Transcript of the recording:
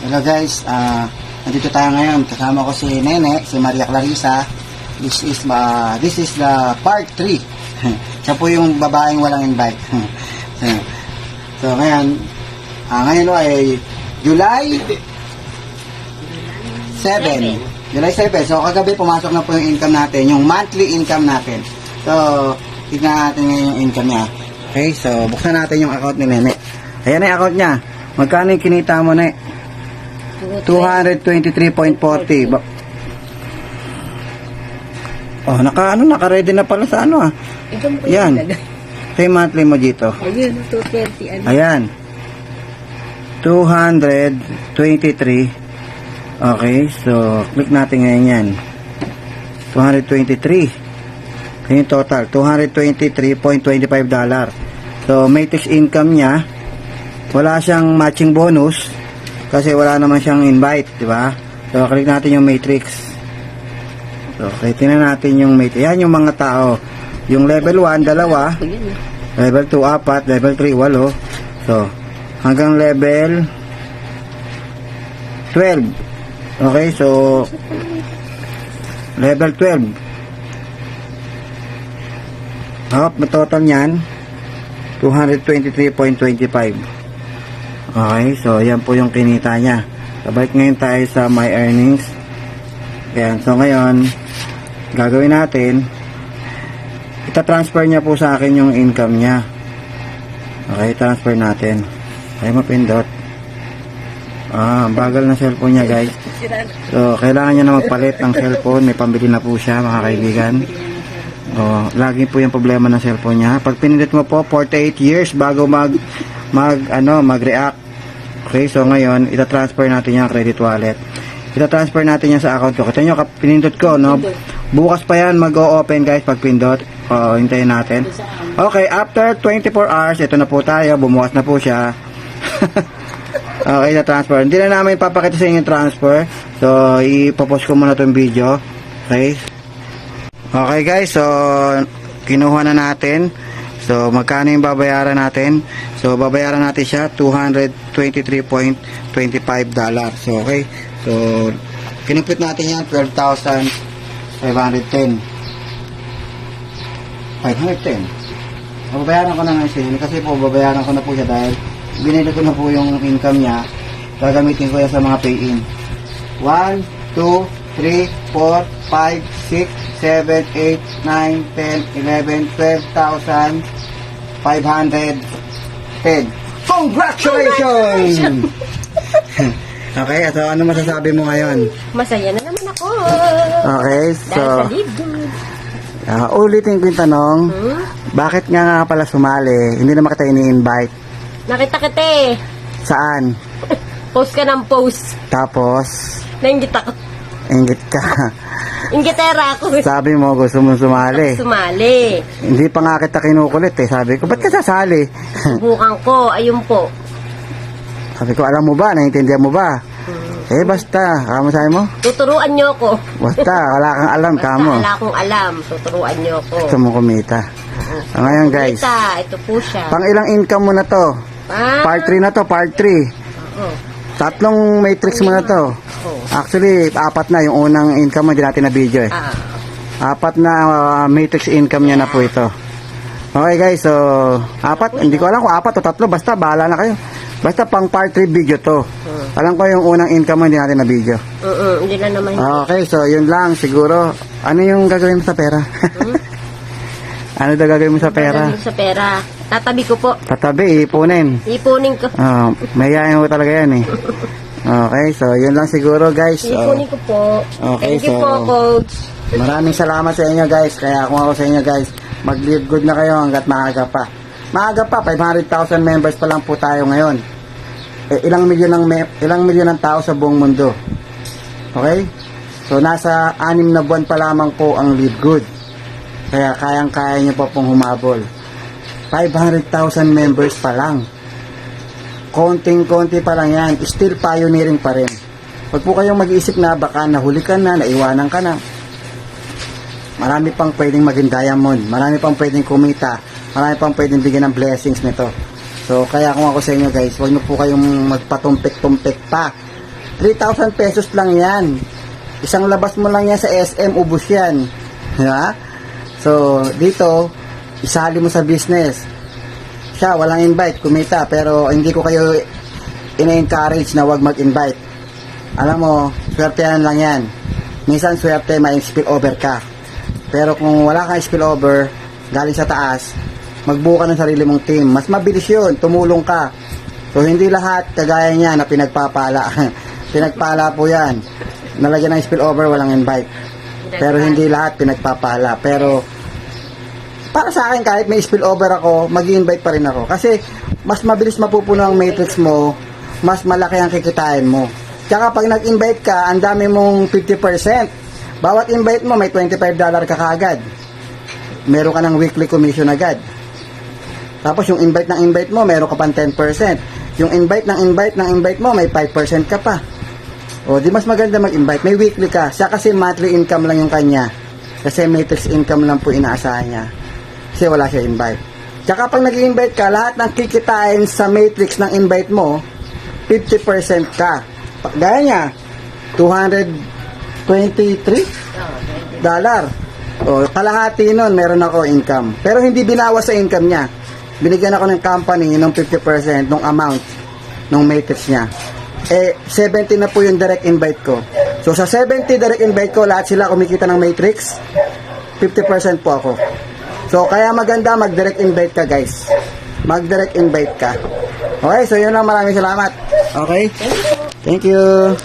Hello guys, nandito tayo ngayon. Kasama ko si Nene, si Maria Clarissa. This is the part 3. Siya po yung babaeng walang invite. So ngayon, ngayon ay July 7. July 7. So kagabi pumasok na po yung income natin, yung monthly income natin. So tignan natin ngayon yung income niya. Okay, so buksan natin yung account ni Nene. Ayan na yung account niya. Magkano yung kinita mo, Ne? 223.40. Oh, naka-ready na pala sa ano ah. Yan. Kay monthly mo dito. Ayun, 220. Ayan. 223. Okay, so click natin ngayon yan. 223. Yung total, $223.25. So, matrix income niya, wala siyang matching bonus kasi wala naman siyang invite, di ba? So, click natin yung matrix. So, okay, tingnan natin yung matrix. Yan yung mga tao. Yung level 1, dalawa. Level 2, 4. Level 3, 8. So, hanggang level 12. Okay, so, level 12. May total niyan 223.25. Okay, so yan po yung kinita niya. Sabalik ngayon tayo sa my earnings. Ayan, so ngayon gagawin natin, ita-transfer niya po sa akin yung income niya. Okay, transfer natin. Okay, mapindot. Bagal ng cellphone niya, guys. So kailangan niya na magpalit ng cellphone. May pambili na po siya, mga kaibigan. Lagi po yung problema ng cellphone niya. Pag pinindot mo po 48 years bago mag-react. Okay, so ngayon ita-transfer natin yung credit wallet. Ita-transfer natin yan sa account ko. Kita nyo, pinindot ko, no? Bukas pa yan mag-o-open, guys, pag pindot. Hintayin natin. Okay, after 24 hours, ito na po tayo. Bumukas na po siya. Okay, ita-transfer. Hindi na namin papakita sa inyo yung transfer. So, ipopost ko muna itong video. Okay. Okay guys, so kinuha na natin. So magkano yung babayaran natin? So babayaran natin siya $223.25. So okay. So kinupit natin yan 12,510. 510. Babayaran ko na nga siya kasi po babayaran ko na po siya dahil binili ko na po yung income niya. Gagamitin ko yan sa mga pay-in. 1, 2, 3, 4, 5, 6, 7, 8, 9, 10, 11, 12,510. Congratulations! Okay, so ano masasabi mo ngayon? Masaya na naman ako. Okay, so Dahil sa live good. ulitin ko yung tanong, bakit nga pala sumali? Hindi naman kita ini-invite. Nakita kita eh. Saan? Post ka ng post. Tapos, Nainggit ako. inggit ka. Inggitera ako. Sabi mo gusto mo sumali. Sumali. Hindi pa nga kita kinukulit eh. Sabi ko, ba't ka sasali? Subukan ko. Ayun po. Sabi ko, alam mo ba? Naiintindihan mo ba? Eh, basta. Kamo sabi mo? Tuturuan niyo ako. Basta, wala kang alam, Basta kamo. wala akong alam. Tuturuan niyo ako. Gusto mo kumita. Ngayon, guys. Ito po siya. Pang ilang income mo na to? Part 3 na to, part 3. Oo. Tatlong matrix mo na to. Actually, 4 na. Yung unang income mo, hindi natin na video eh. 4 na matrix income niya na po ito. Okay guys, so 4, hindi ko alam kung 4 o 3, basta bahala na kayo. Basta pang part 3 video to. Alam ko yung unang income mo, hindi natin na video. Hindi na naman. Okay, so yun lang siguro. Ano yung gagawin mo sa pera? Ano daw gagawin mo sa pera? Gagawin sa pera. Tatabi ko po. Tatabi, ipunin. Ipunin ko. Mayayain mo talaga yan eh. Okay, so yun lang siguro guys. So, Ipunin ko po. Okay, Thank you so po, Coach. maraming salamat sa inyo guys. Kaya kung ako sa inyo guys, mag-live good na kayo hanggat maaga pa. Maaga pa, 500,000 members pa lang po tayo ngayon. Ilang milyon ng tao sa buong mundo. Okay? So nasa 6 na buwan pa lamang po ang live good. Kaya kayang-kaya nyo po pong humabol. 500,000 members pa lang. Konting-konti pa lang yan. Still pioneering pa rin. Huwag po kayong mag-iisip na baka nahuli ka na, naiwanan ka na. Marami pang pwedeng maging diamond. Marami pang pwedeng kumita. Marami pang pwedeng bigyan ng blessings nito. So, kaya kung ako sa inyo guys, huwag niyo po kayong magpatumpik-tumpik pa. 3,000 pesos lang yan. Isang labas mo lang yan sa SM, ubos yan. Diba? So, dito, isali mo sa business. Siya, walang invite, kumita, pero hindi ko kayo ina-encourage na wag mag-invite. Alam mo, swertehan lang yan. Minsan, swerte, may spillover ka. Pero kung wala kang spillover, galing sa taas, magbuo ka ng sarili mong team. Mas mabilis yun, tumulong ka. So, hindi lahat kagaya niya na pinagpapala. Pinagpala po yan. Nalagyan ng spillover, walang invite. Pero hindi lahat pinagpapala. Pero, para sa akin, kahit may spillover ako, mag-invite pa rin ako. Kasi, mas mabilis mapupuno ang matrix mo, mas malaki ang kikitain mo. Tsaka pag nag-invite ka, ang dami mong 50%. Bawat invite mo, may $25 ka kaagad. Meron ka ng weekly commission agad. Tapos yung invite ng invite mo, meron ka pang 10%. Yung invite ng invite mo, may 5% ka pa. O, di mas maganda mag-invite. May weekly ka. Siya kasi monthly income lang yung kanya. Kasi matrix income lang po inaasahan niya. Kasi wala siya invite. Tsaka pag nag-invite ka, lahat ng kikitain sa matrix ng invite mo, 50% ka. Gaya niya, $223. O, kalahati nun, meron ako income. Pero hindi binawas sa income niya. Binigyan ako ng company ng 50% ng amount ng matrix niya. 70 na po yung direct invite ko. So, sa 70 direct invite ko, lahat sila kumikita ng matrix. 50% po ako. So, kaya maganda mag-direct invite ka, guys. Mag-direct invite ka. Okay, so yun lang. Maraming salamat. Okay? Thank you.